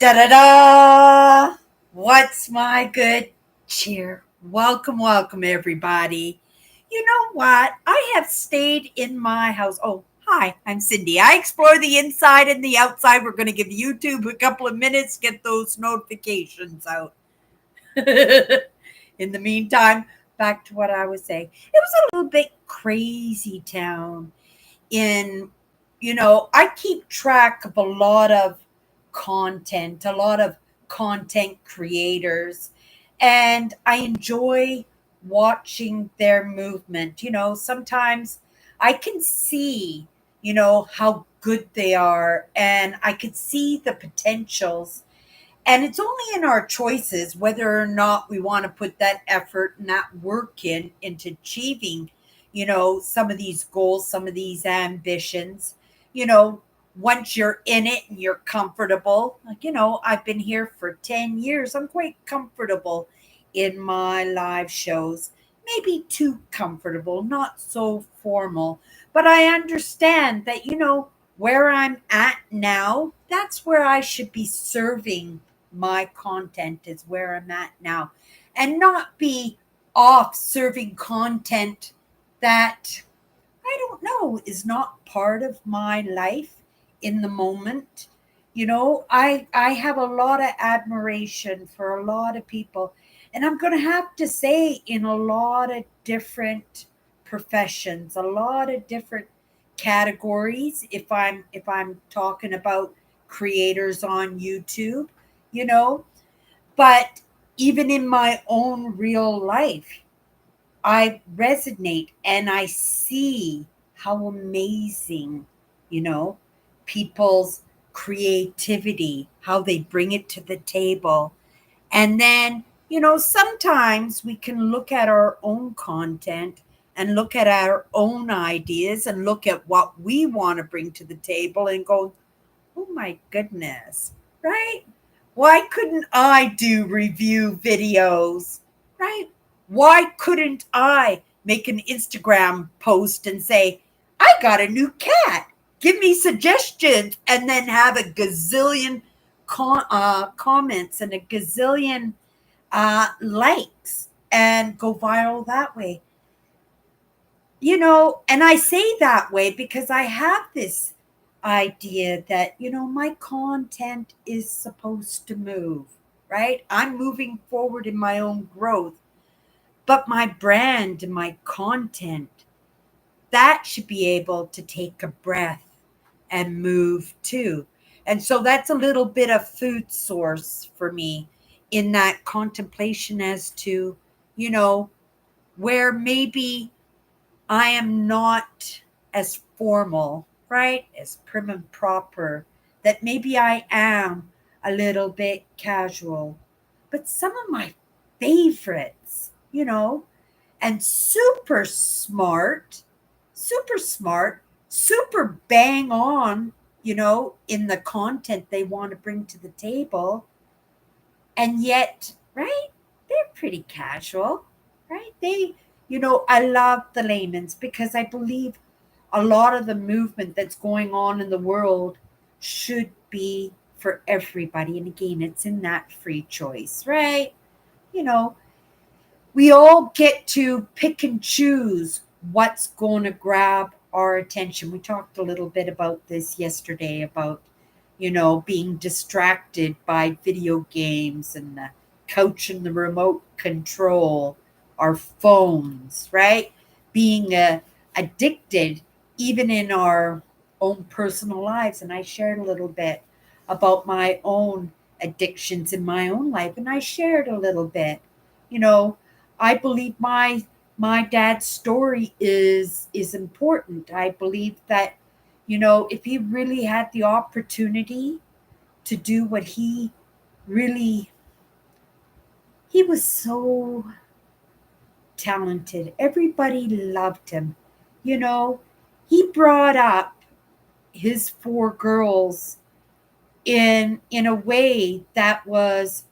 Da da da! What's my good cheer? Welcome, welcome, everybody. You know what? I have stayed in my house. Oh, hi, I'm Cindy. I explore the inside and the outside. We're going to give YouTube a couple of minutes, get those notifications out. In the meantime, back to what I was saying. It was a little bit crazy town in I keep track of a lot of content, a lot of content creators, and I enjoy watching their movement. Sometimes I can see, how good they are, and I could see the potentials, and it's only in our choices whether or not we want to put that effort and that work into achieving, some of these goals, some of these ambitions. You know, Once you're in it and you're comfortable, like, I've been here for 10 years. I'm quite comfortable in my live shows. Maybe too comfortable, not so formal, but I understand that, where I'm at now, that's where I should be serving my content is where I'm at now, and not be off serving content that I don't know is not part of my life in the moment. I have a lot of admiration for a lot of people, and I'm going to have to say in a lot of different professions, a lot of different categories. If I'm talking about creators on YouTube, you know, but even in my own real life, I resonate and I see how amazing, you know, people's creativity, how they bring it to the table. And then, sometimes we can look at our own content and look at our own ideas and look at what we want to bring to the table and go, oh my goodness, right? Why couldn't I do review videos, right? Why couldn't I make an Instagram post and say, I got a new cat? Give me suggestions, and then have a gazillion comments and a gazillion likes and go viral that way. And I say that way because I have this idea that, my content is supposed to move, right? I'm moving forward in my own growth, but my brand and my content, that should be able to take a breath and move too. And so that's a little bit of food source for me in that contemplation as to, you know, where maybe I am not as formal, right? As prim and proper, that maybe I am a little bit casual. But some of my favorites, and super smart, super bang on, in the content they want to bring to the table. And yet, right, they're pretty casual, right? I love the layman's because I believe a lot of the movement that's going on in the world should be for everybody. And again, it's in that free choice, right? You know, we all get to pick and choose what's going to grab our attention. We talked a little bit about this yesterday about, being distracted by video games and the couch and the remote control, our phones, right? Being addicted even in our own personal lives. And I shared a little bit about my own addictions in my own life. And I shared a little bit, you know, I believe my dad's story is important. I believe that, if he really had the opportunity to do what really he was so talented. Everybody loved him. You know, he brought up his four girls in a way that was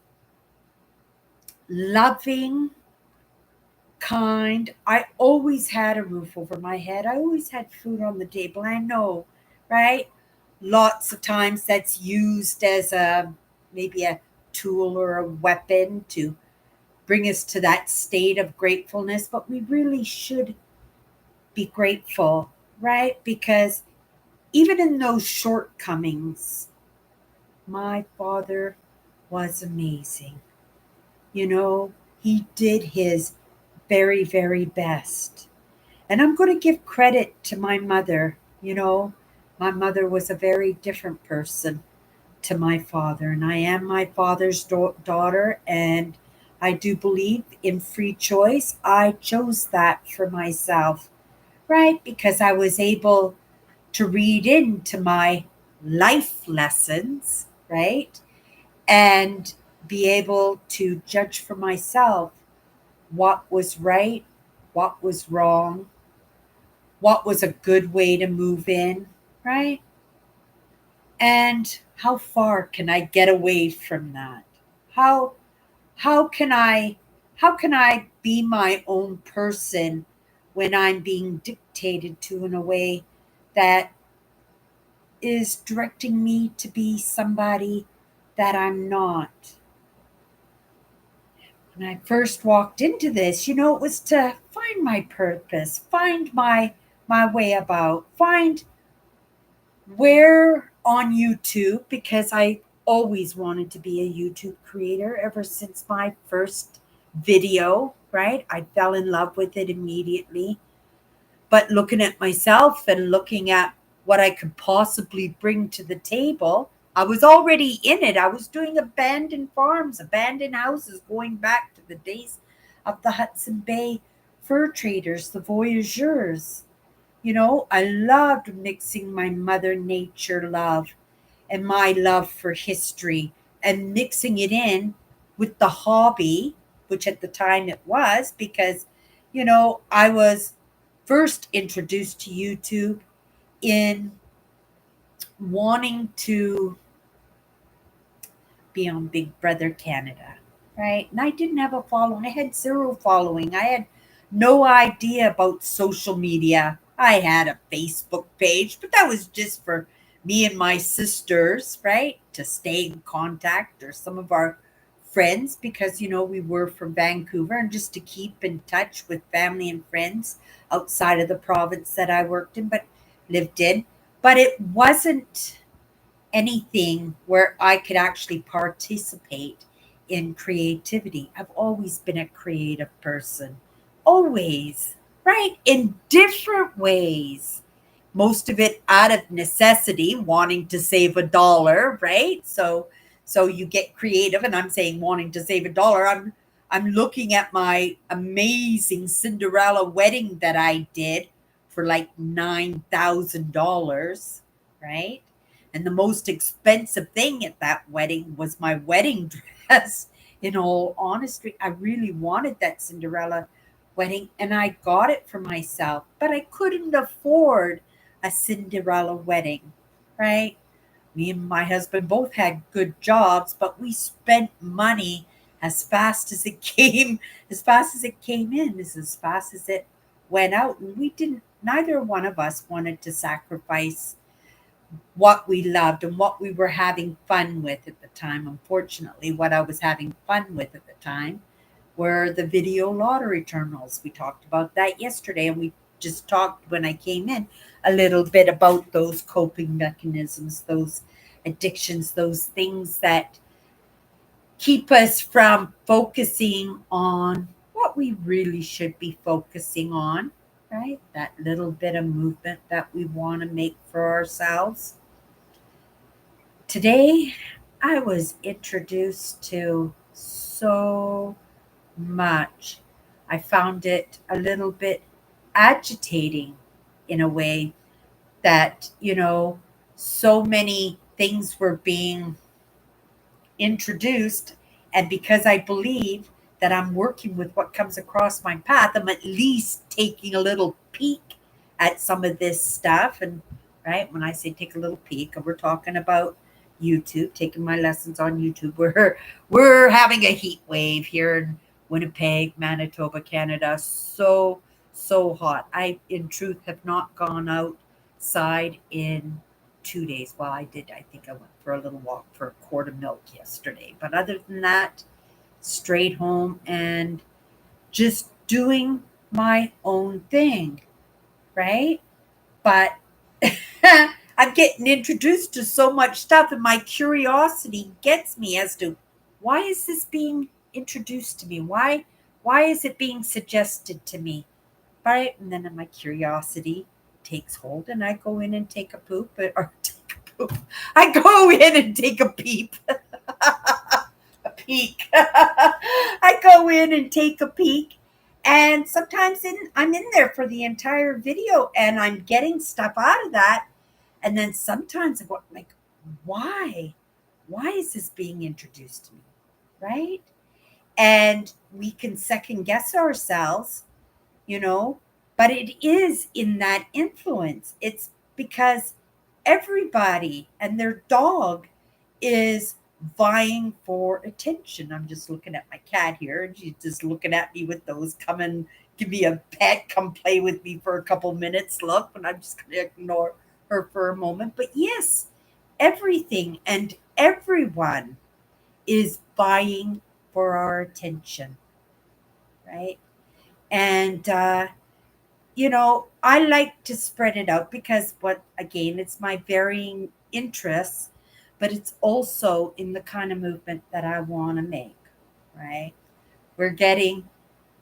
loving, kind. I always had a roof over my head. I always had food on the table. I know, right? Lots of times that's used as maybe a tool or a weapon to bring us to that state of gratefulness, but we really should be grateful, right? Because even in those shortcomings, my father was amazing. You know, he did his very, very best. And I'm going to give credit to my mother. You know, my mother was a very different person to my father, and I am my father's daughter, and I do believe in free choice. I chose that for myself, right? Because I was able to read into my life lessons, right? And be able to judge for myself what was right, what was wrong, what was a good way to move in, right? And how far can I get away from that? How how can I how can I be my own person when I'm being dictated to in a way that is directing me to be somebody that I'm not? When I first walked into this, it was to find my purpose, find my way about, find where on YouTube, because I always wanted to be a YouTube creator ever since my first video, right? I fell in love with it immediately. But looking at myself and looking at what I could possibly bring to the table, I was already in it. I was doing abandoned farms, abandoned houses, going back to the days of the Hudson Bay fur traders, the voyageurs. I loved mixing my Mother Nature love and my love for history and mixing it in with the hobby, which at the time it was, because, I was first introduced to YouTube in wanting to be on Big Brother Canada, right? And I didn't have a following. I had zero following. I had no idea about social media. I had a Facebook page, but that was just for me and my sisters, right? To stay in contact, or some of our friends, because, we were from Vancouver, and just to keep in touch with family and friends outside of the province that I worked in, but lived in. But it wasn't anything where I could actually participate in creativity. I've always been a creative person, always, right? In different ways. Most of it out of necessity, wanting to save a dollar, right? So you get creative, and I'm saying wanting to save a dollar. I'm looking at my amazing Cinderella wedding that I did for like $9,000, right? And the most expensive thing at that wedding was my wedding dress. In all honesty, I really wanted that Cinderella wedding, and I got it for myself, but I couldn't afford a Cinderella wedding, right? Me and my husband both had good jobs, but we spent money as fast as it came, as fast as it came in, as fast as it went out. And we didn't, neither one of us wanted to sacrifice what we loved and what we were having fun with at the time. Unfortunately, what I was having fun with at the time were the video lottery terminals. We talked about that yesterday, and we just talked when I came in a little bit about those coping mechanisms, those addictions, those things that keep us from focusing on what we really should be focusing on, right? That little bit of movement that we want to make for ourselves. Today, I was introduced to so much. I found it a little bit agitating in a way that, so many things were being introduced. And because I believe that I'm working with what comes across my path, I'm at least taking a little peek at some of this stuff. And right, when I say take a little peek, we're talking about YouTube, taking my lessons on YouTube. We're having a heat wave here in Winnipeg, Manitoba, Canada. So hot. I in truth have not gone outside in 2 days. Well, I did. I think I went for a little walk for a quart of milk yesterday. But other than that, straight home and just doing my own thing, right? But I'm getting introduced to so much stuff, and my curiosity gets me as to why is this being introduced to me? Why is it being suggested to me? Right? And then my curiosity takes hold, and I go in and take a poop, or take a poop. I go in and take a peep. A peek. I go in and take a peek. And sometimes I'm in there for the entire video and I'm getting stuff out of that. And then sometimes I go like, why? Why is this being introduced to me? Right? And we can second guess ourselves, you know, but it is in that influence. It's because everybody and their dog is vying for attention. I'm just looking at my cat here, and she's just looking at me with those come and give me a pet, come play with me for a couple minutes look, and I'm just going to ignore her for a moment. But yes, everything and everyone is vying for our attention, right? And I like to spread it out because what again, it's my varying interests, but it's also in the kind of movement that I want to make, right? We're getting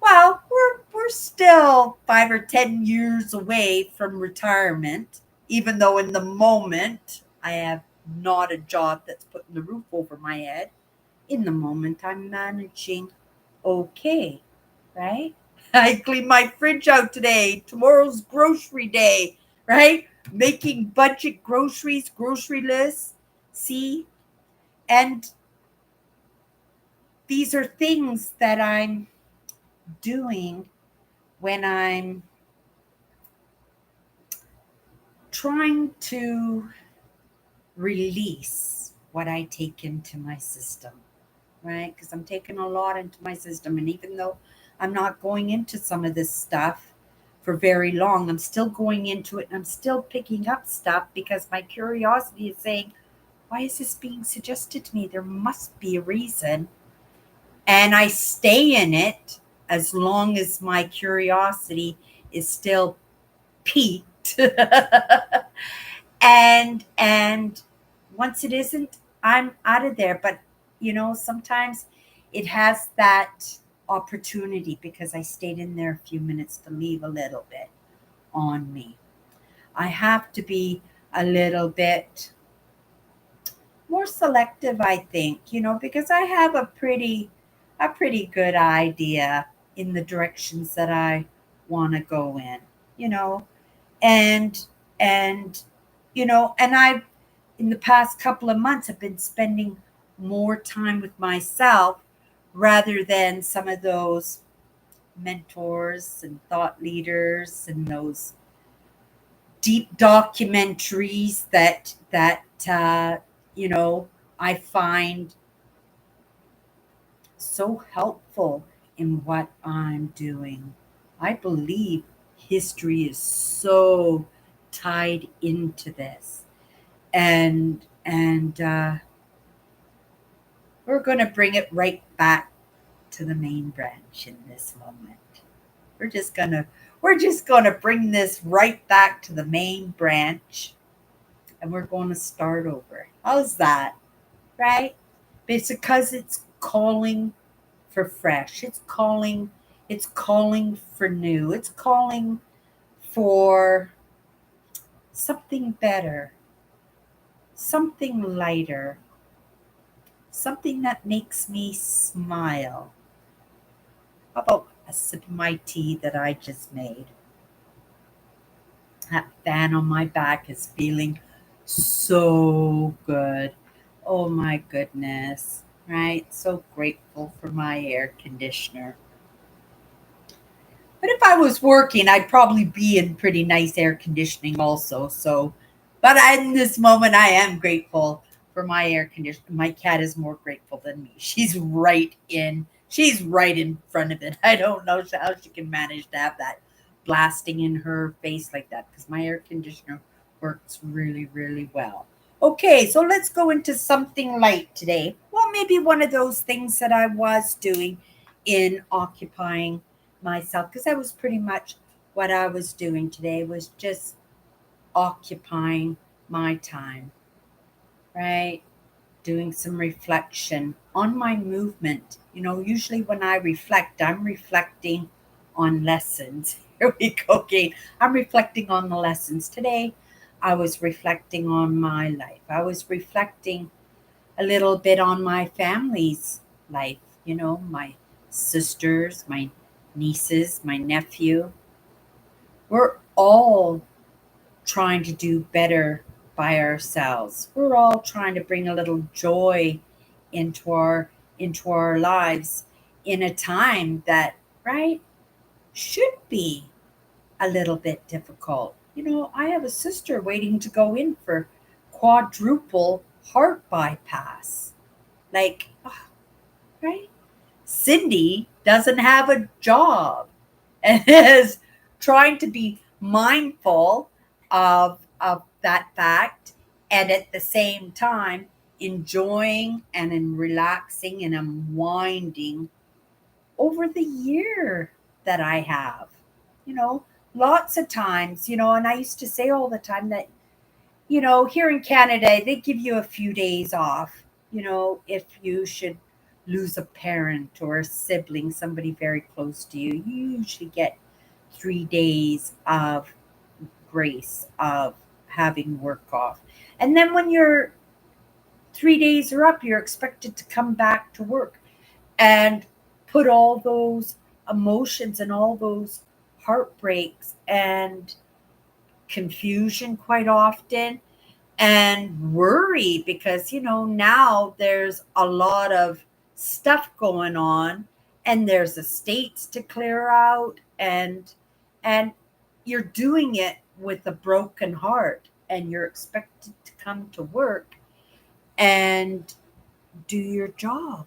we're still 5 or 10 years away from retirement, even though in the moment I have not a job that's putting the roof over my head. In the moment I'm managing okay, right? I cleaned my fridge out today. Tomorrow's grocery day, right? Making budget groceries, grocery lists. See? And these are things that I'm doing when I'm trying to release what I take into my system, right? Because I'm taking a lot into my system. And even though I'm not going into some of this stuff for very long, I'm still going into it and I'm still picking up stuff because my curiosity is saying, why is this being suggested to me? There must be a reason. And I stay in it as long as my curiosity is still piqued. And once it isn't, I'm out of there. But sometimes it has that opportunity because I stayed in there a few minutes to leave a little bit on me. I have to be a little bit more selective, I think, because I have a pretty good idea in the directions that I want to go in, you know, and and and I've in the past couple of months have been spending more time with myself rather than some of those mentors and thought leaders and those deep documentaries that you know I find so helpful in what I'm doing. I believe history is so tied into this, and we're going to bring it right back to the main branch in this moment. We're just gonna bring this right back to the main branch, and we're going to start over. How's that? Right? It's because it's calling for fresh. It's calling for new. It's calling for something better, something lighter, something that makes me smile. How about a sip of my tea that I just made? That fan on my back is feeling so good. Oh my goodness. Right? So grateful for my air conditioner. But if I was working, I'd probably be in pretty nice air conditioning also. But in this moment, I am grateful for my air conditioner. My cat is more grateful than me. She's right in front of it. I don't know how she can manage to have that blasting in her face like that because my air conditioner Works really, really well. Okay, so let's go into something light today. Well, maybe one of those things that I was doing in occupying myself, because that was pretty much what I was doing today, was just occupying my time, right? Doing some reflection on my movement. Usually when I reflect, I'm reflecting on lessons. Here we go again. I'm reflecting on the lessons. Today, I was reflecting on my life. I was reflecting a little bit on my family's life. My sisters, my nieces, my nephew. We're all trying to do better by ourselves. We're all trying to bring a little joy into our lives in a time that, right, should be a little bit difficult. I have a sister waiting to go in for quadruple heart bypass. Like, right? Cindy doesn't have a job and is trying to be mindful of that fact, and at the same time enjoying and in relaxing and unwinding over the year that I have. You know, Lots of times, and I used to say all the time that, here in Canada, they give you a few days off, if you should lose a parent or a sibling, somebody very close to you. You usually get 3 days of grace of having work off. And then when your 3 days are up, you're expected to come back to work and put all those emotions and all those heartbreaks and confusion quite often and worry, because now there's a lot of stuff going on, and there's estates to clear out, and you're doing it with a broken heart, and you're expected to come to work and do your job.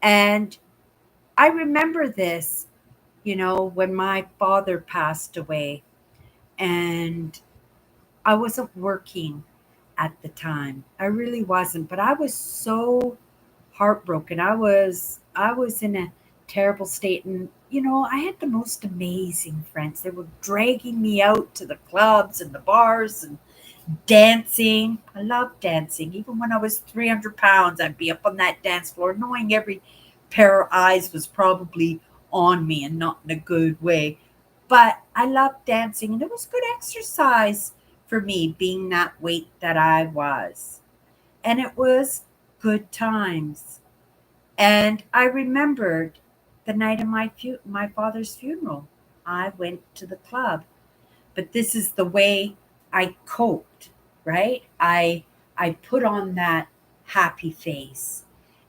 And I remember this, when my father passed away, and I wasn't working at the time. I really wasn't, but I was so heartbroken. I was in a terrible state, and I had the most amazing friends. They were dragging me out to the clubs and the bars and dancing. I loved dancing. Even when I was 300 pounds, I'd be up on that dance floor knowing every pair of eyes was probably on me, and not in a good way. But I loved dancing, and it was good exercise for me, being that weight that I was. And it was good times. And I remembered the night of my father's funeral. I went to the club, but this is the way I coped, right? I put on that happy face.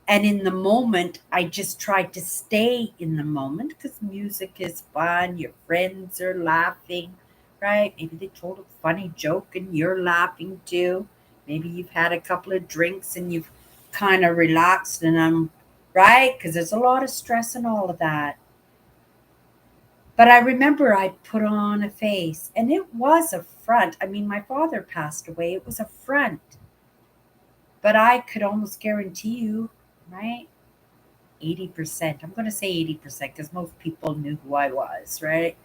And in the moment, I just tried to stay in the moment, because music is fun, your friends are laughing, right? Maybe they told a funny joke and you're laughing too. Maybe you've had a couple of drinks and you've kind of relaxed, and I'm right, because there's a lot of stress and all of that. But I remember I put on a face, and it was a front. I mean, my father passed away, it was a front. But I could almost guarantee you, right? 80%. I'm going to say 80%, because most people knew who I was, right?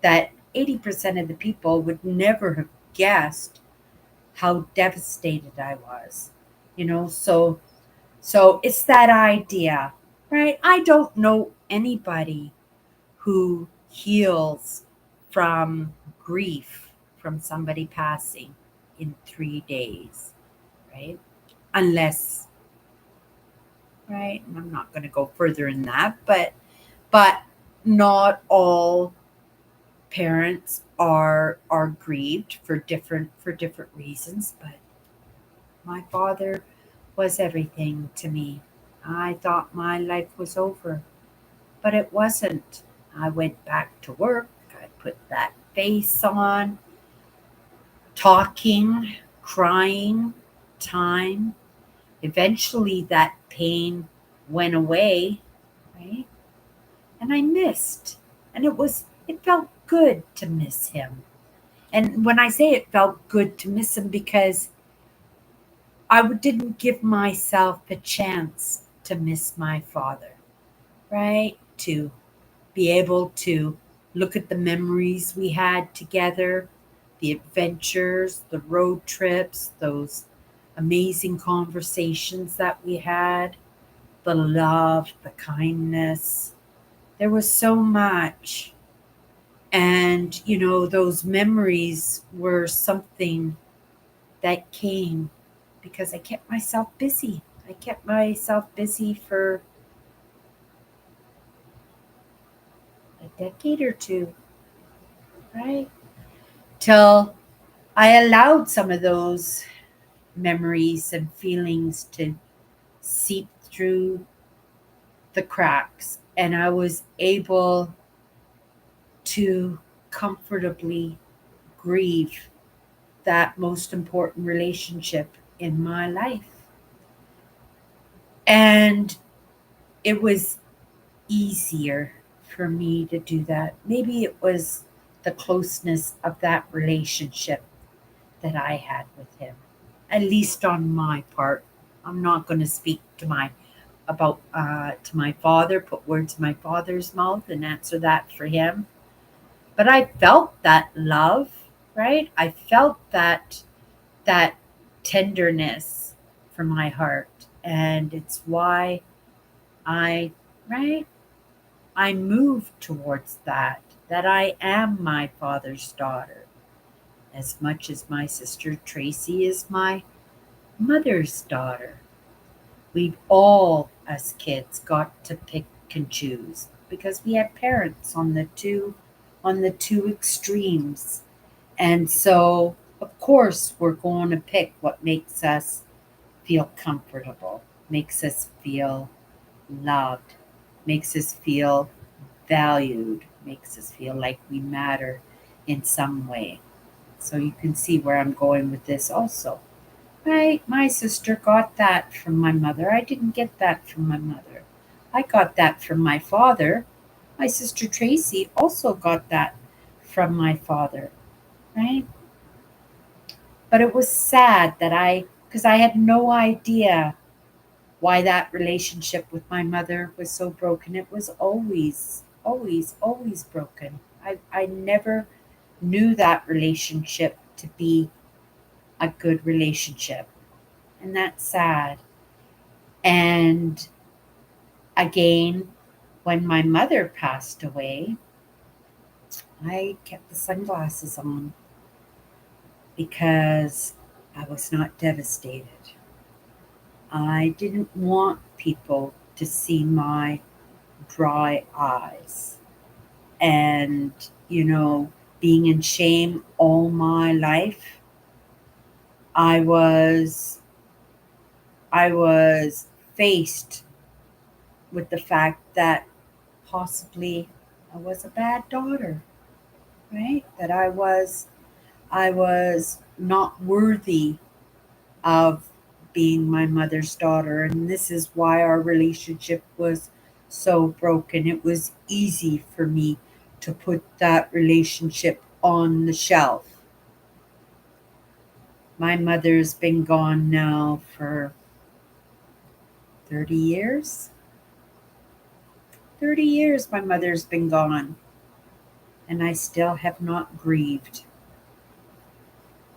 That 80% of the people would never have guessed how devastated I was. So it's that idea, right? I don't know anybody who heals from grief from somebody passing in 3 days, right? Unless, right? And I'm not going to go further in that, but not all parents are grieved for different reasons. But my father was everything to me. I thought my life was over, but it wasn't. I went back to work. I put that face on, talking, crying, time. Eventually, that pain went away, right? And I missed. And it felt good to miss him. And when I say it felt good to miss him, because I didn't give myself a chance to miss my father, right? To be able to look at the memories we had together, the adventures, the road trips, those amazing conversations that we had, the love, the kindness. There was so much. And, those memories were something that came because I kept myself busy. I kept myself busy for a decade or two, right? Till I allowed some of those memories and feelings to seep through the cracks, and I was able to comfortably grieve that most important relationship in my life. And it was easier for me to do that. Maybe it was the closeness of that relationship that I had with him, at least on my part. I'm not going to speak to my father, put words in my father's mouth and answer that for him. But I felt that love, right? I felt that tenderness from my heart, and it's why I right I moved towards that I am my father's daughter, as much as my sister Tracy is my mother's daughter. We all, as kids, got to pick and choose because we had parents on the two extremes. And so, of course, we're going to pick what makes us feel comfortable, makes us feel loved, makes us feel valued, makes us feel like we matter in some way. So you can see where I'm going with this also. Right? My sister got that from my mother. I didn't get that from my mother. I got that from my father. My sister Tracy also got that from my father, right? But it was sad because I had no idea why that relationship with my mother was so broken. It was always, always, always broken. I never knew that relationship to be a good relationship. And that's sad. And again, when my mother passed away, I kept the sunglasses on because I was not devastated. I didn't want people to see my dry eyes. And, being in shame all my life, I was I was faced with the fact that possibly I was a bad daughter, right? That I was not worthy of being my mother's daughter, and this is why our relationship was so broken. It was easy for me to put that relationship on the shelf. My mother's been gone now for 30 years. 30 years my mother's been gone, and I still have not grieved.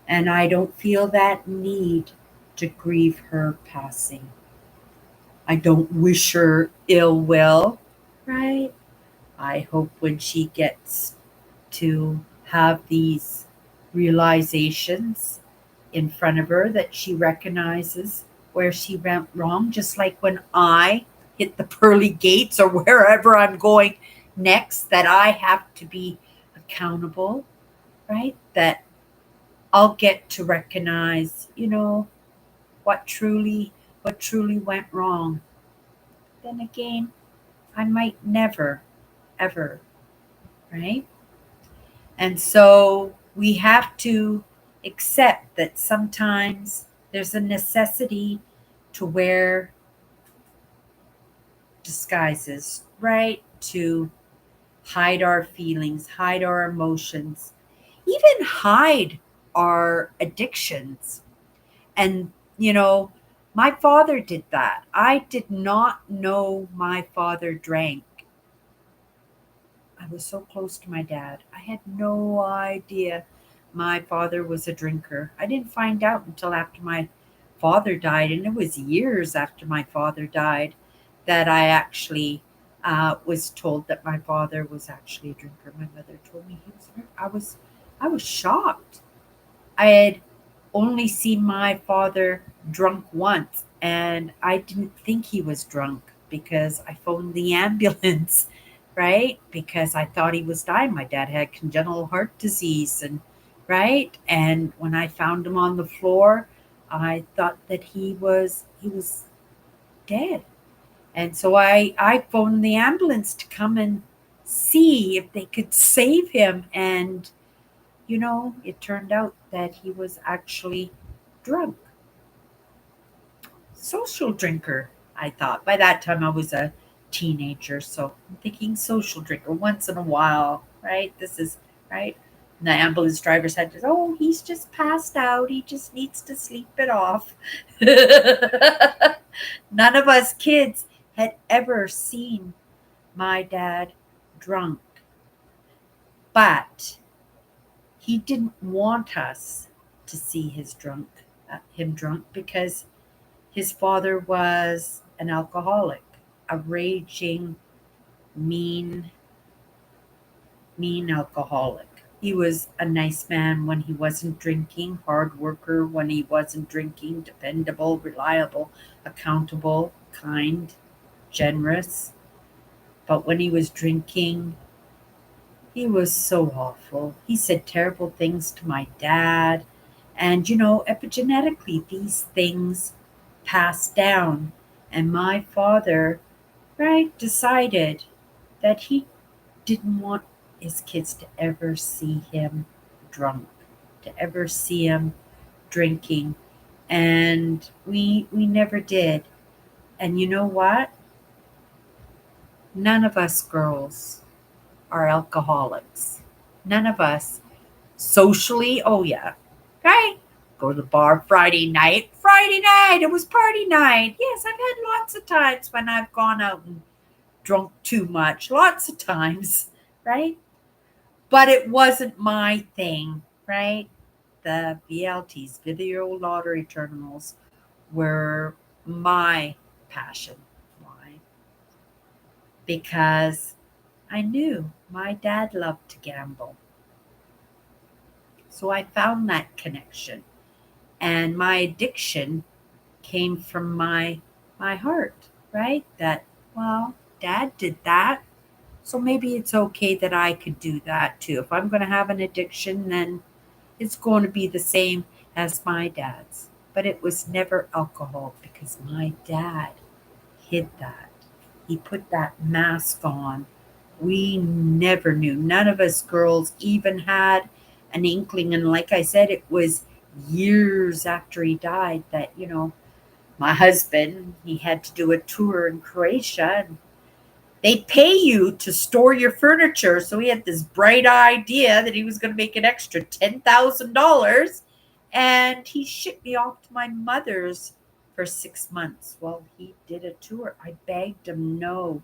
And I don't feel that need to grieve her passing. I don't wish her ill will, right? I hope when she gets to have these realizations in front of her that she recognizes where she went wrong, just like when I hit the pearly gates or wherever I'm going next, that I have to be accountable, right? That I'll get to recognize, what truly what truly went wrong. Then again, I might never ever, right? And so we have to accept that sometimes there's a necessity to wear disguises, right? To hide our feelings, hide our emotions, even hide our addictions. And, my father did that. I did not know my father drank. I was so close to my dad. I had no idea my father was a drinker. I didn't find out until after my father died, and it was years after my father died that I actually was told that my father was actually a drinker. My mother told me he was. I was shocked. I had only seen my father drunk once, and I didn't think he was drunk because I phoned the ambulance, right? Because I thought he was dying. My dad had congenital heart disease, and right, and when I found him on the floor, I thought that he was dead, and so I phoned the ambulance to come and see if they could save him, and it turned out that he was actually drunk. Social drinker, I thought. By that time, I was a teenager, so I'm thinking social drinker once in a while, right? This is right. And the ambulance driver said, "Oh, he's just passed out. He just needs to sleep it off." None of us kids had ever seen my dad drunk, but he didn't want us to see him drunk because his father was an alcoholic, a raging, mean, mean alcoholic. He was a nice man when he wasn't drinking, hard worker when he wasn't drinking, dependable, reliable, accountable, kind, generous. But when he was drinking, he was so awful. He said terrible things to my dad. And, epigenetically, these things pass down. And my father, right, decided that he didn't want his kids to ever see him drunk, to ever see him drinking. And we never did. And you know what? None of us girls are alcoholics. None of us. Socially, oh yeah. Right? Go to the bar Friday night. Friday night, it was party night. Yes, I've had lots of times when I've gone out and drunk too much. Lots of times, right? But it wasn't my thing, right? The VLTs, video lottery terminals, were my passion. Why? Because I knew my dad loved to gamble. So I found that connection. And my addiction came from my heart, right? That, well, dad did that. So maybe it's okay that I could do that too. If I'm going to have an addiction, then it's going to be the same as my dad's. But it was never alcohol because my dad hid that. He put that mask on. We never knew. None of us girls even had an inkling. And like I said, it was years after he died that, my husband, he had to do a tour in Croatia, and they pay you to store your furniture. So he had this bright idea that he was going to make an extra $10,000. And he shipped me off to my mother's for 6 months while he did a tour. I begged him no.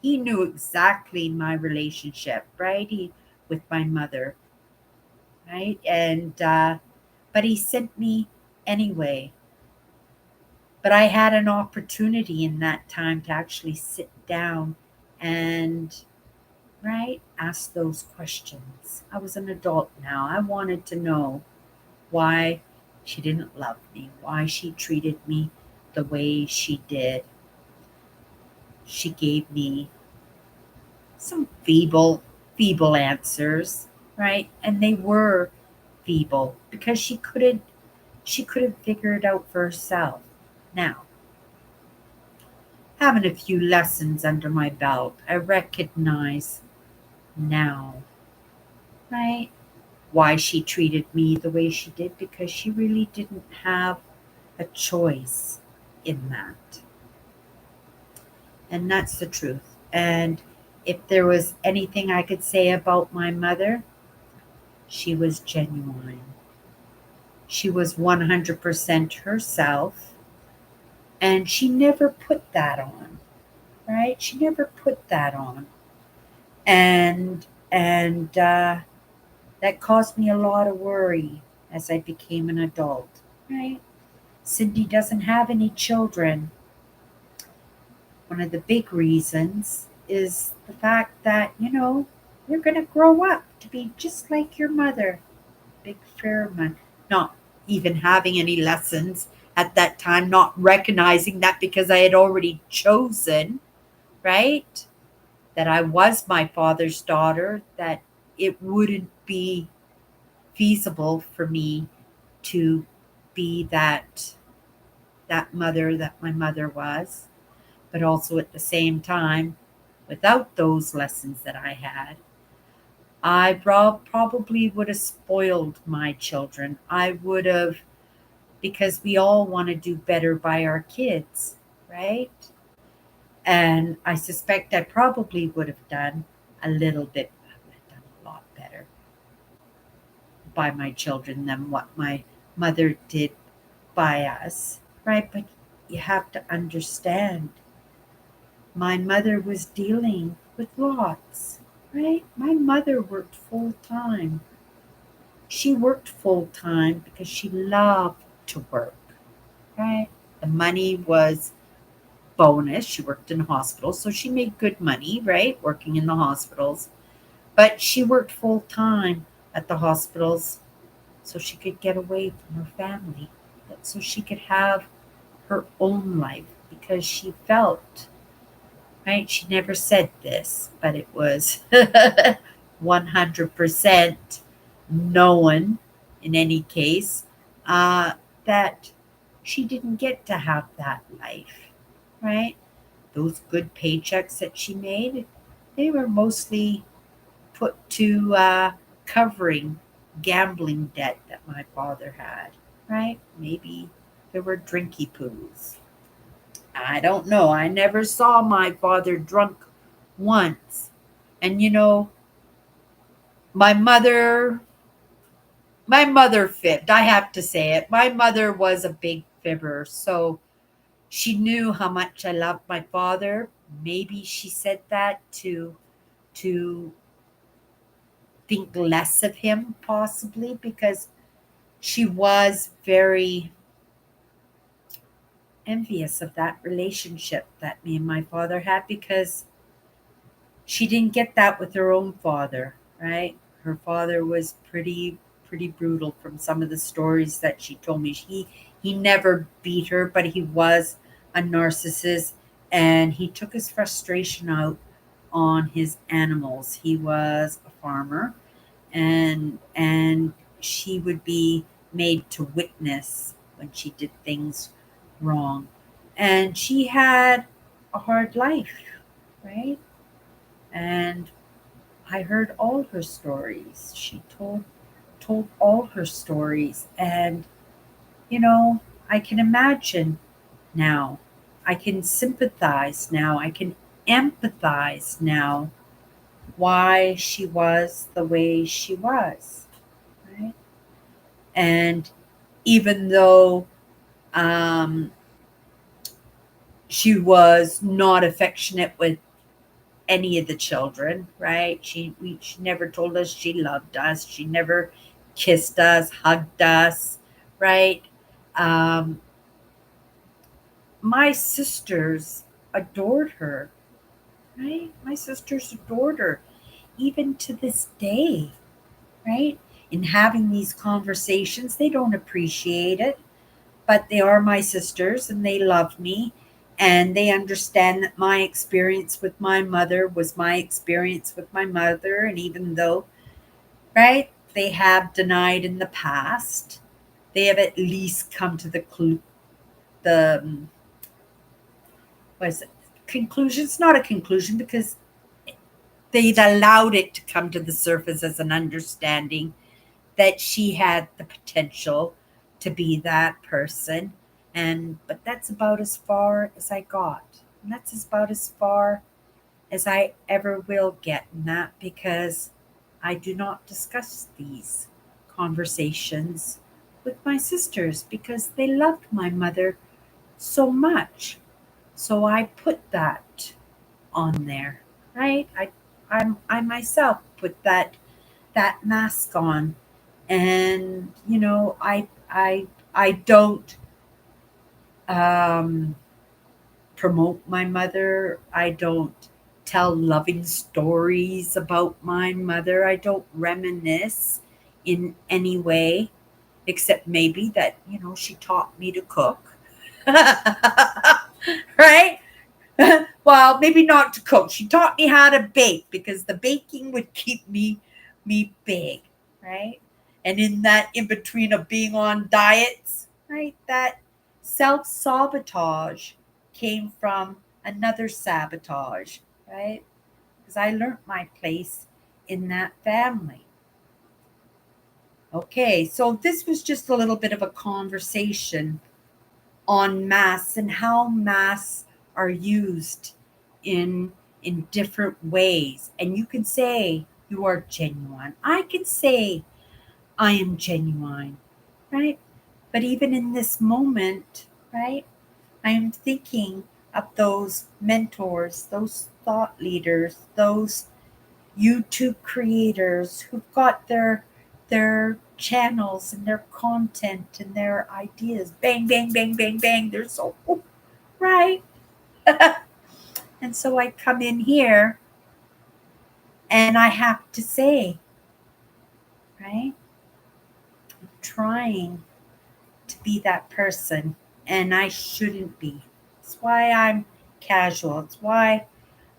He knew exactly my relationship, right? With my mother, right? And, but he sent me anyway. But I had an opportunity in that time to actually sit down and, right, ask those questions. I was an adult now. I wanted to know why she didn't love me, why she treated me the way she did. She gave me some feeble answers, right? And they were feeble because she couldn't figure it out for herself. Now, having a few lessons under my belt, I recognize now, right, why she treated me the way she did because she really didn't have a choice in that. And that's the truth. And if there was anything I could say about my mother, She was genuine. She was 100% herself, and she never put that on, right? She never put that on. And that caused me a lot of worry as I became an adult, right? Cindy doesn't have any children. One of the big reasons is the fact that, you're going to grow up to be just like your mother. Big fear of mine. Not even having any lessons at that time, not recognizing that because I had already chosen, right? That I was my father's daughter, that it wouldn't be feasible for me to be that mother that my mother was, but also at the same time, without those lessons that I had, I probably would have spoiled my children. I would have, because we all want to do better by our kids, right? And I suspect I probably would have done a little bit, I would have done a lot better by my children than what my mother did by us, right? But you have to understand, my mother was dealing with lots, right? My mother worked full time. She worked full time because she loved to work, right? The money was bonus. She worked in hospitals, so she made good money, right? Working in the hospitals. But she worked full time at the hospitals so she could get away from her family, so she could have her own life because she felt, right? She never said this, but it was 100% known in any case, that she didn't get to have that life, right? Those good paychecks that she made, they were mostly put to covering gambling debt that my father had, right? Maybe there were drinky poos. I don't know. I never saw my father drunk once. And my mother my mother fibbed. I have to say it. My mother was a big fibber. So she knew how much I loved my father. Maybe she said that to think less of him, possibly because she was very envious of that relationship that me and my father had, because she didn't get that with her own father, right? Her father was pretty brutal from some of the stories that she told me. He never beat her, but he was a narcissist, and he took his frustration out on his animals. He was a farmer, and she would be made to witness when she did things wrong. And she had a hard life, right? And I heard all her stories. She told all her stories, and you know, I can imagine now. I can sympathize now. I can empathize now why she was the way she was, right? And even though um, she was not affectionate with any of the children, right? She never told us she loved us. She never kissed us, hugged us, right? Um, my sisters adored her, right? My sisters adored her, even to this day, right? In having these conversations, they don't appreciate it, but they are my sisters and they love me, and they understand that my experience with my mother was my experience with my mother. And even though, right, they have denied in the past, they have at least come to the what is it, conclusion. It's not a conclusion because they'd allowed it to come to the surface as an understanding that she had the potential to be that person. And but that's about as far as I got, and that's about as far as I ever will get in that, because I do not discuss these conversations with my sisters because they loved my mother so much. So I put that on there, right? I myself put that mask on, and I don't um, promote my mother. I don't tell loving stories about my mother. I don't reminisce in any way, except maybe that she taught me to cook. Right. Well, maybe not to cook. She taught me how to bake because the baking would keep me big, right? And in that in between of being on diets, right? That self-sabotage came from another sabotage, right? Because I learned my place in that family. Okay, so this was just a little bit of a conversation on masks and how masks are used in in different ways. And you can say you are genuine. I can say I am genuine, right? But even in this moment, right, I am thinking of those mentors, those thought leaders, those YouTube creators who've got their channels and their content and their ideas. Bang, bang, bang, bang, bang. They're so right. And so I come in here and I have to say, right, I'm trying to be that person and I shouldn't be. It's why I'm casual. It's why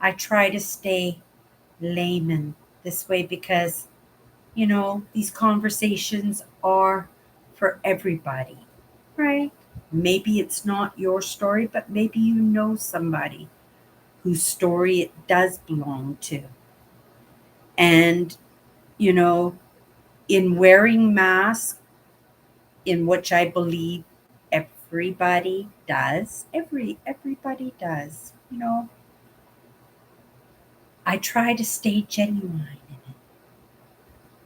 I try to stay layman this way because, these conversations are for everybody, right? Maybe it's not your story, but maybe you know somebody whose story it does belong to. And, you know, in wearing masks, in which I believe everybody does, everybody does, I try to stay genuine in it.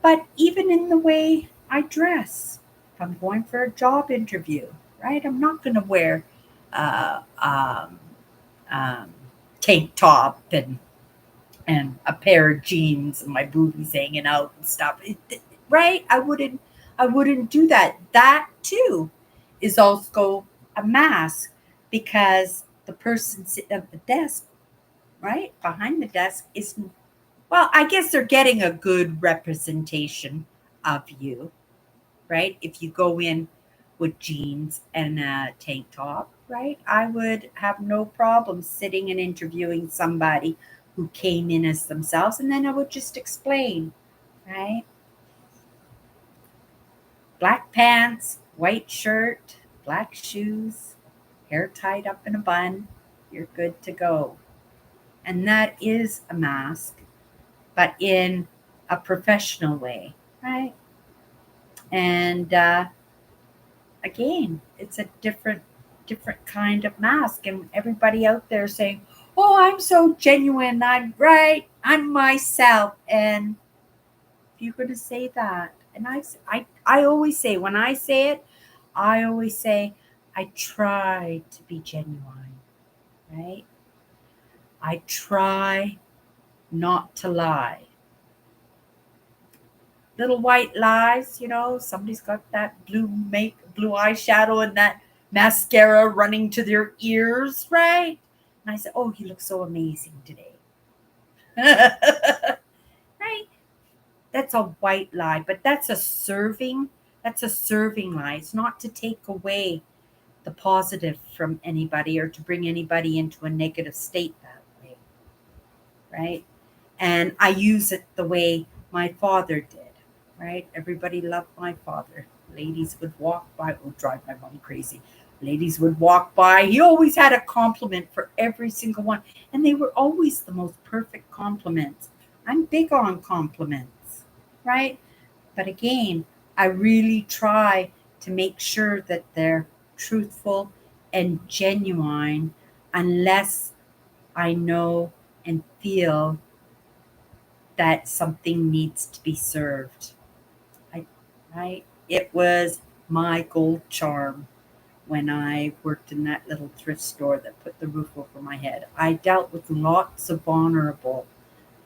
But even in the way I dress, if I'm going for a job interview, right, I'm not going to wear uh, um, um, tank top and a pair of jeans and my boobies hanging out and stuff. Right? I wouldn't do that. That too is also a mask because the person sitting at the desk, right, behind the desk is well, I guess they're getting a good representation of you, right? If you go in with jeans and a tank top, right? I would have no problem sitting and interviewing somebody who came in as themselves, and then I would just explain, right? Black pants, white shirt, black shoes, hair tied up in a bun, you're good to go. And that is a mask, but in a professional way, right? And again, it's a different kind of mask, and everybody out there saying, "Oh, I'm so genuine. I'm right. I'm myself." And if you're going to say that, and I always say when I say it, I always say I try to be genuine, right? I try not to lie. Little white lies, somebody's got that blue eyeshadow and that mascara running to their ears, right? And I said, "Oh, you look so amazing today." Right? That's a white lie, but that's a serving lie. It's not to take away the positive from anybody or to bring anybody into a negative state that way, right? And I use it the way my father did, right? Everybody loved my father. Ladies would walk by, it would drive my mom crazy. Ladies would walk by. He always had a compliment for every single one, and they were always the most perfect compliments. I'm big on compliments, right? But again, I really try to make sure that they're truthful and genuine unless I know and feel that something needs to be served. I, right? It was my gold charm when I worked in that little thrift store that put the roof over my head. I dealt with lots of vulnerable,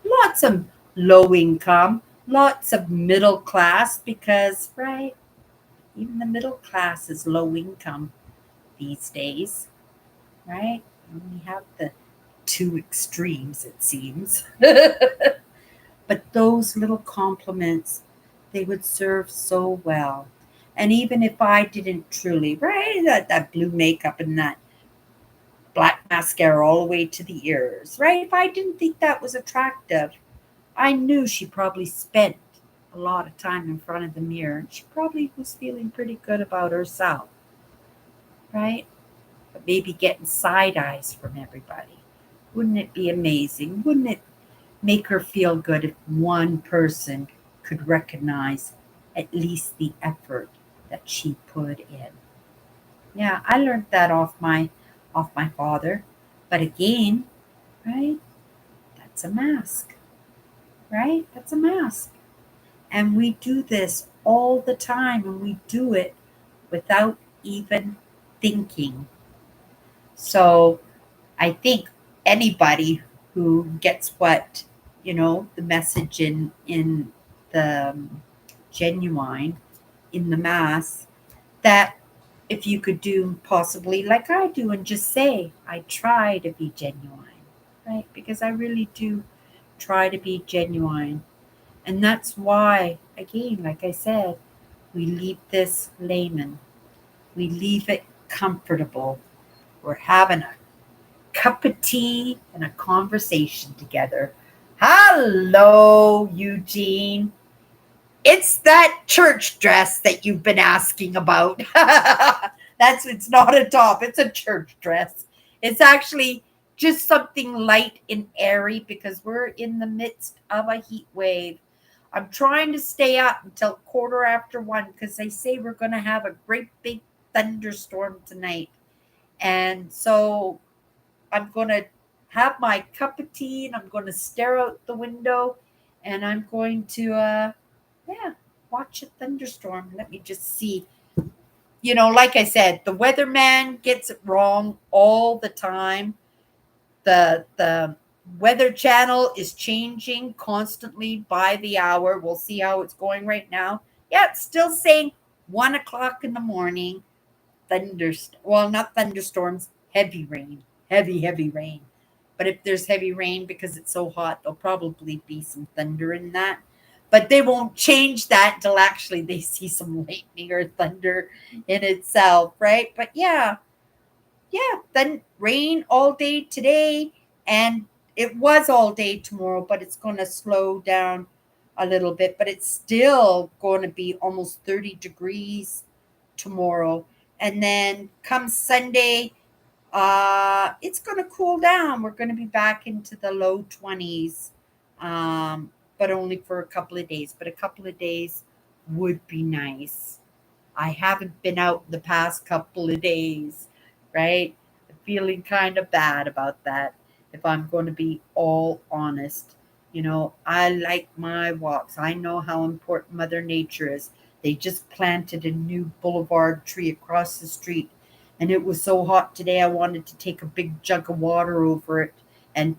lots of low income, lots of middle class because, right, even the middle class is low income these days, right? We have the two extremes, it seems. But those little compliments, they would serve so well. And even if I didn't truly, right, that blue makeup and that black mascara all the way to the ears, right? If I didn't think that was attractive, I knew she probably spent a lot of time in front of the mirror. She probably was feeling pretty good about herself, right? But maybe getting side eyes from everybody. Wouldn't it be amazing? Wouldn't it make her feel good if one person could recognize at least the effort that she put in? Yeah, I learned that off my father. But again, right? That's a mask, right? That's a mask. And we do this all the time and we do it without even thinking. So I think anybody who gets what, the message in the genuine, in the mass, that if you could do possibly like I do and just say, I try to be genuine, right? Because I really do try to be genuine. And that's why, again, like I said, we leave this layman, we leave it comfortable. We're having a cup of tea and a conversation together. Hello, Eugene. It's that church dress that you've been asking about. It's not a top, it's a church dress. It's actually just something light and airy because we're in the midst of a heat wave. I'm trying to stay up until 1:15 because they say we're going to have a great big thunderstorm tonight. And so I'm going to have my cup of tea and I'm going to stare out the window and I'm going to, yeah, watch a thunderstorm. Let me just see. Like I said, the weatherman gets it wrong all the time. The weather channel is changing constantly by the hour. We'll see how it's going right now. Yeah, it's still saying 1 o'clock in the morning. Well, not thunderstorms, heavy rain, heavy rain. But if there's heavy rain because it's so hot, there'll probably be some thunder in that. But they won't change that until actually they see some lightning or thunder in itself, right? But yeah, then rain all day today, and it was all day tomorrow, but it's going to slow down a little bit, but it's still going to be almost 30 degrees tomorrow. And then come Sunday, it's going to cool down. We're going to be back into the low 20s, but only for a couple of days. But a couple of days would be nice. I haven't been out the past couple of days, right? Feeling kind of bad about that, if I'm going to be all honest. I like my walks. I know how important Mother Nature is. They just planted a new boulevard tree across the street, and it was so hot today. I wanted to take a big jug of water over it and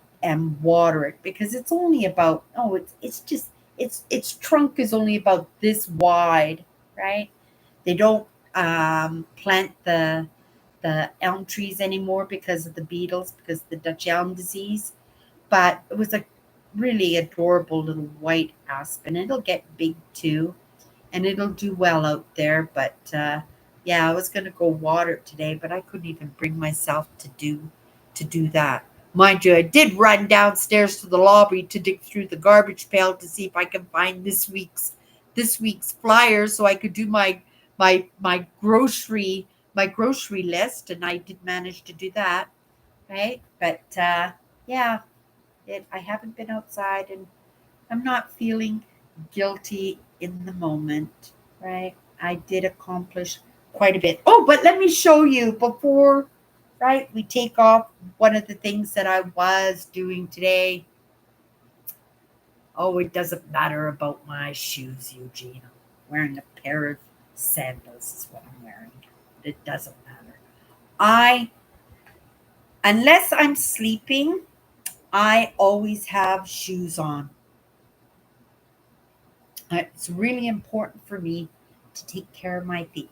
water it because it's only about it's just its trunk is only about this wide, right? They don't plant the elm trees anymore because of the beetles, because of the Dutch elm disease. But it was a really adorable little white aspen. It'll get big too, and it'll do well out there. But yeah, I was gonna go water it today, but I couldn't even bring myself to do that. Mind you, I did run downstairs to the lobby to dig through the garbage pail to see if I can find this week's flyer so I could do my grocery list, and I did manage to do that, right? But yeah, I haven't been outside, and I'm not feeling guilty in the moment, right? I did accomplish quite a bit. Oh, but let me show you before, right, we take off, one of the things that I was doing today. Oh, it doesn't matter about my shoes, Eugene. I'm wearing a pair of sandals is what I'm wearing. It doesn't matter. I, unless I'm sleeping, I always have shoes on. It's really important for me to take care of my feet.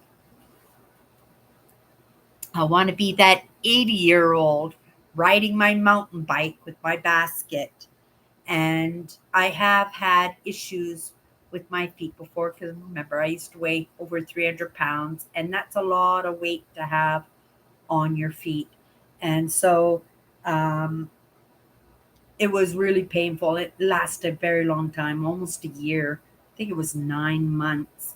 I want to be that 80-year-old riding my mountain bike with my basket. And I have had issues with my feet before because remember, I used to weigh over 300 pounds, and that's a lot of weight to have on your feet. And so um, it was really painful. It lasted a very long time, almost a year. I think it was 9 months.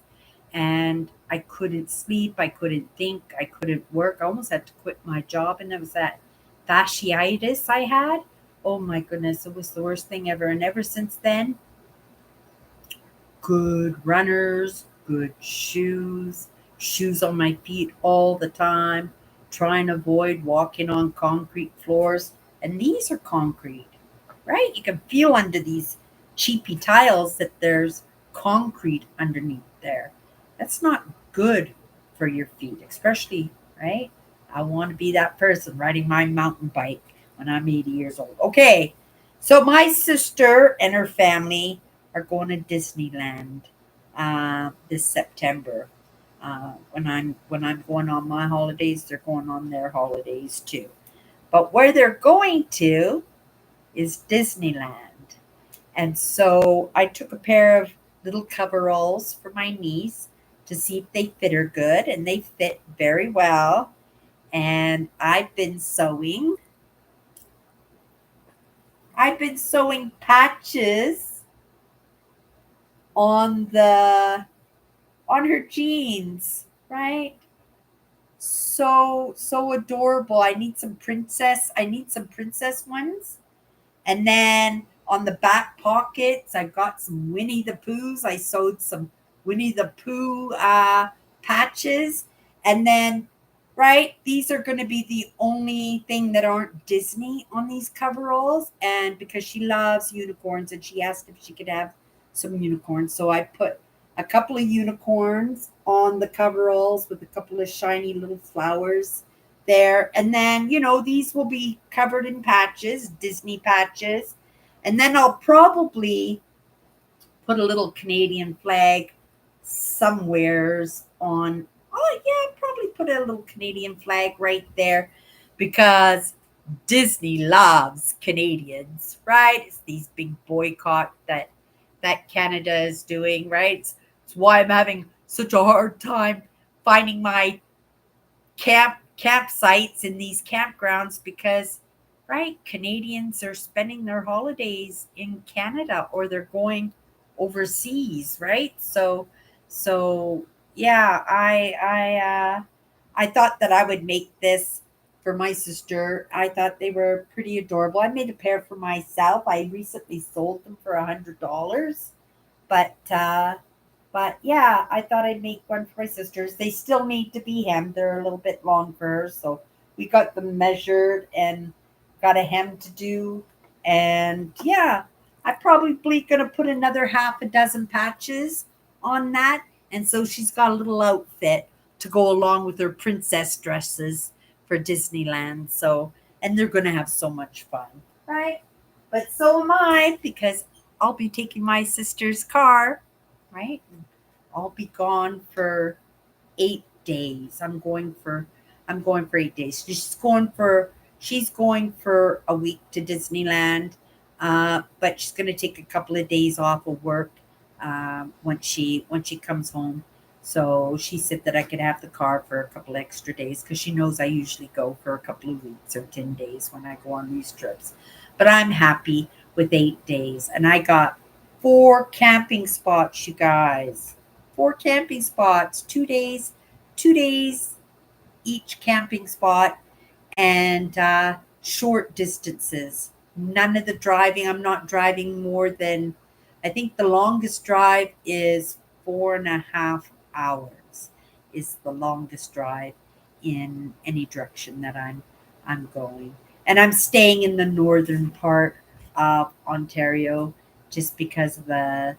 And I couldn't sleep. I couldn't think. I couldn't work. I almost had to quit my job. And it was that fasciitis I had. Oh my goodness. It was the worst thing ever. And ever since then, good runners, good shoes, shoes on my feet all the time, trying to avoid walking on concrete floors. And these are concrete, right? You can feel under these cheapy tiles that there's concrete underneath there. That's not good for your feet, especially, right? I want to be that person riding my mountain bike when I'm 80 years old. Okay, so my sister and her family are going to Disneyland this September. When I'm going on my holidays, they're going on their holidays too. But where they're going to is Disneyland. And so I took a pair of little coveralls for my niece to see if they fit her good, and they fit very well. And I've been sewing patches on the on her jeans, right? So adorable. I need some princess ones. And then on the back pockets, I've got some Winnie the Poohs. I sewed some Winnie the Pooh patches. And then, right, these are going to be the only thing that aren't Disney on these coveralls. And because she loves unicorns and she asked if she could have some unicorns. So I put a couple of unicorns on the coveralls with a couple of shiny little flowers there. And then, these will be covered in patches, Disney patches. And then I'll probably put a little Canadian flag somewheres on. Oh, yeah, probably put a little Canadian flag right there because Disney loves Canadians, right? It's these big boycott that Canada is doing, right? It's why I'm having such a hard time finding my campsites in these campgrounds because right, Canadians are spending their holidays in Canada or they're going overseas, right? So yeah, I thought that I would make this for my sister. I thought they were pretty adorable. I made a pair for myself. I recently sold them for $100, but yeah, I thought I'd make one for my sisters. They still need to be hemmed. They're a little bit long for her, so we got them measured and got a hem to do. And yeah, I'm probably gonna put another half a dozen patches on that. And so she's got a little outfit to go along with her princess dresses for Disneyland. So, and they're gonna have so much fun, right? But so am I because I'll be taking my sister's car, right? I'll be gone for 8 days. I'm going for 8 days. She's going for a week to Disneyland, but she's going to take a couple of days off of work when she comes home. So she said that I could have the car for a couple extra days because she knows I usually go for a couple of weeks or 10 days when I go on these trips. But I'm happy with 8 days, and I got 4 camping spots, you guys. 4 camping spots, 2 days, 2 days each camping spot, and short distances. None of the driving. I'm not driving more than, I think the longest drive is 4.5 hours, is the longest drive in any direction that I'm going. And I'm staying in the northern part of Ontario. just because of the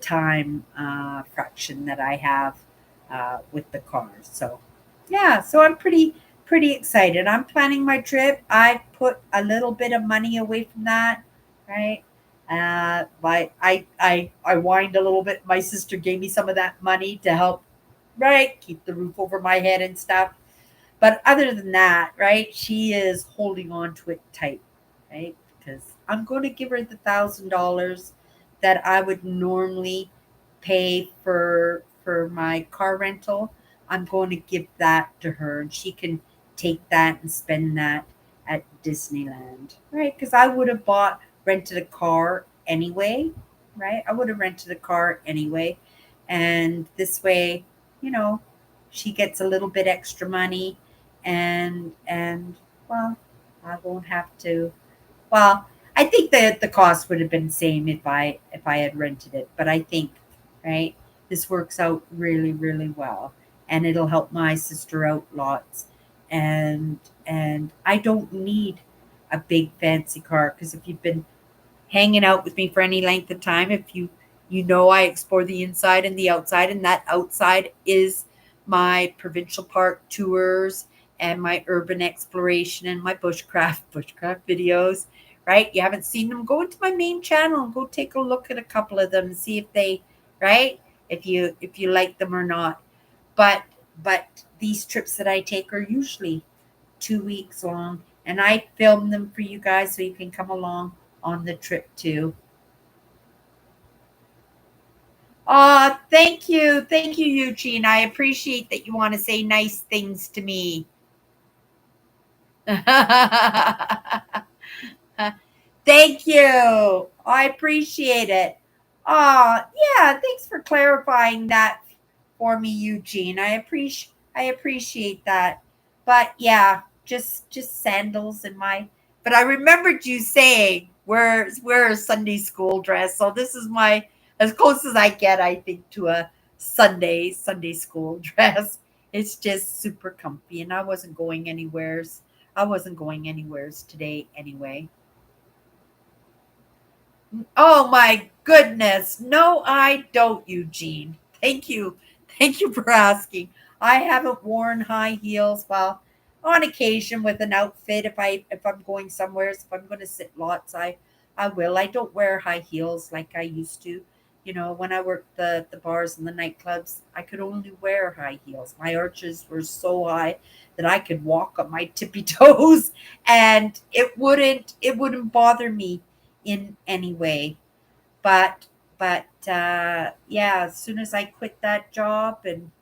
time fraction that I have with the cars. So yeah, so I'm pretty excited. I'm planning my trip. I put a little bit of money away from that, right? But I whined a little bit. My sister gave me some of that money to help, right, keep the roof over my head and stuff. But other than that, right, she is holding on to it tight, right? Because I'm going to give her the $1,000 that I would normally pay for my car rental. I'm going to give that to her, and she can take that and spend that at Disneyland, right? Because I would have bought rented a car anyway, right? I would have rented a car anyway, and this way, you know, she gets a little bit extra money and well, I won't have to. Well, I think that the cost would have been the same if I had rented it, but I think, right, this works out really well, and it'll help my sister out lots, and I don't need a big fancy car because if you've been hanging out with me for any length of time, if you know I explore the inside and the outside, and that outside is my provincial park tours and my urban exploration and my bushcraft videos, right? You haven't seen them, go into my main channel and go take a look at a couple of them and see if they, right, if you like them or not. But these trips that I take are usually 2 weeks long, and I film them for you guys so you can come along on the trip too. Thank you, Eugene. I appreciate that you want to say nice things to me. Thank you. I appreciate it. Yeah, thanks for clarifying that for me, Eugene. I appreciate that. But yeah, just sandals and my but I remembered you saying wear a Sunday school dress. So this is my as close as I get, I think, to a Sunday school dress. It's just super comfy and I wasn't going anywheres today anyway. Oh my goodness. No, I don't, Eugene. Thank you. Thank you for asking. I haven't worn high heels. Well, on occasion with an outfit, if I'm going somewhere, if I'm going to sit lots, I will. I don't wear high heels like I used to. You know, when I worked the bars and the nightclubs, I could only wear high heels. My arches were so high that I could walk on my tippy toes, and it wouldn't bother me in any way. But yeah, as soon as I quit that job, and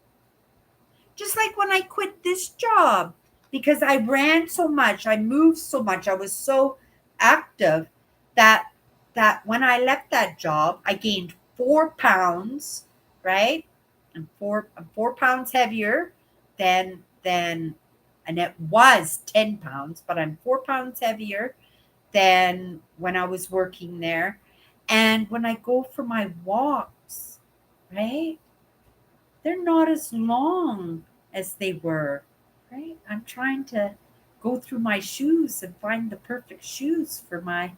just like when I quit this job, because I ran so much, I moved so much, I was so active that when I left that job, I gained 4 pounds, right? I'm 4 pounds heavier than and it was 10 pounds, but I'm 4 pounds heavier than when I was working there. And when I go for my walks, right, they're not as long as they were, right? I'm trying to go through my shoes and find the perfect shoes for my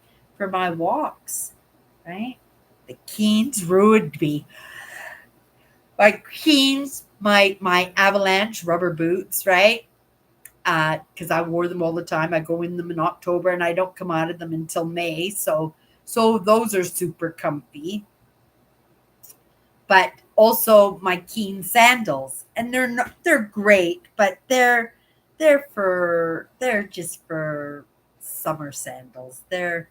walks, right? The Keens ruined me. My Keens, my Avalanche rubber boots, right? Because I wore them all the time. I go in them in October and I don't come out of them until May. So those are super comfy. But also my Keen sandals, and they're great, but they're just for summer sandals. They're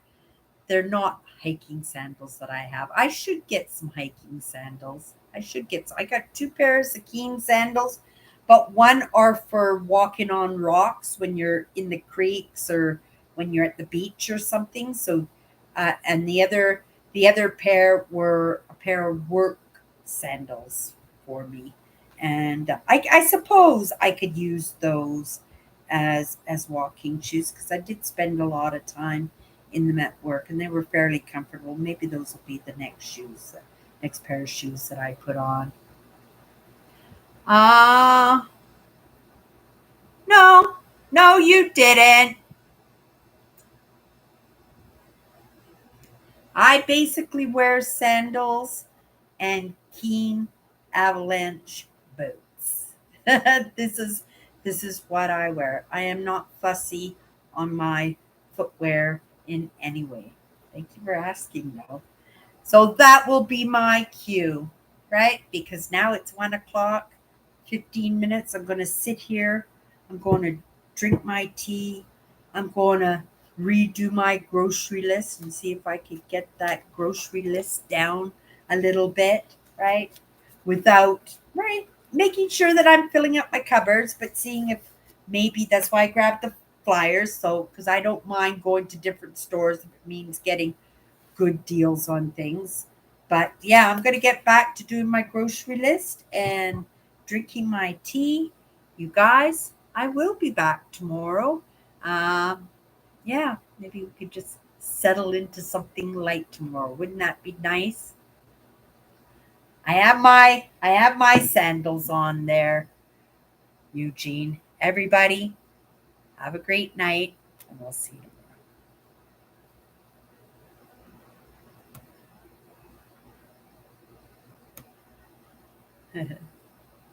not hiking sandals that I have. I should get some hiking sandals. I got two pairs of Keen sandals, but one are for walking on rocks when you're in the creeks or when you're at the beach or something. So, and the other pair were a pair of work sandals for me, and I suppose I could use those as walking shoes because I did spend a lot of time in them at work, and they were fairly comfortable. Maybe those will be the next pair of shoes that I put on. Ah, no, no, you didn't. I basically wear sandals and keen avalanche boots. this is this is what I wear. I am not fussy on my footwear in any way. Thank you for asking though. So that will be my cue, right? Because now it's 1 o'clock, 15 minutes. I'm going to sit here. I'm going to drink my tea. I'm going to redo my grocery list and see if I could get that grocery list down a little bit, right? Without, right, making sure that I'm filling up my cupboards, but seeing if maybe that's why I grabbed the flyers. So, because I don't mind going to different stores if it means getting good deals on things. But yeah, I'm going to get back to doing my grocery list and drinking my tea. You guys, I will be back tomorrow. Um, yeah, maybe we could just settle into something light tomorrow. Wouldn't that be nice? I have my sandals on there, Eugene. Everybody, have a great night, and we'll see you tomorrow.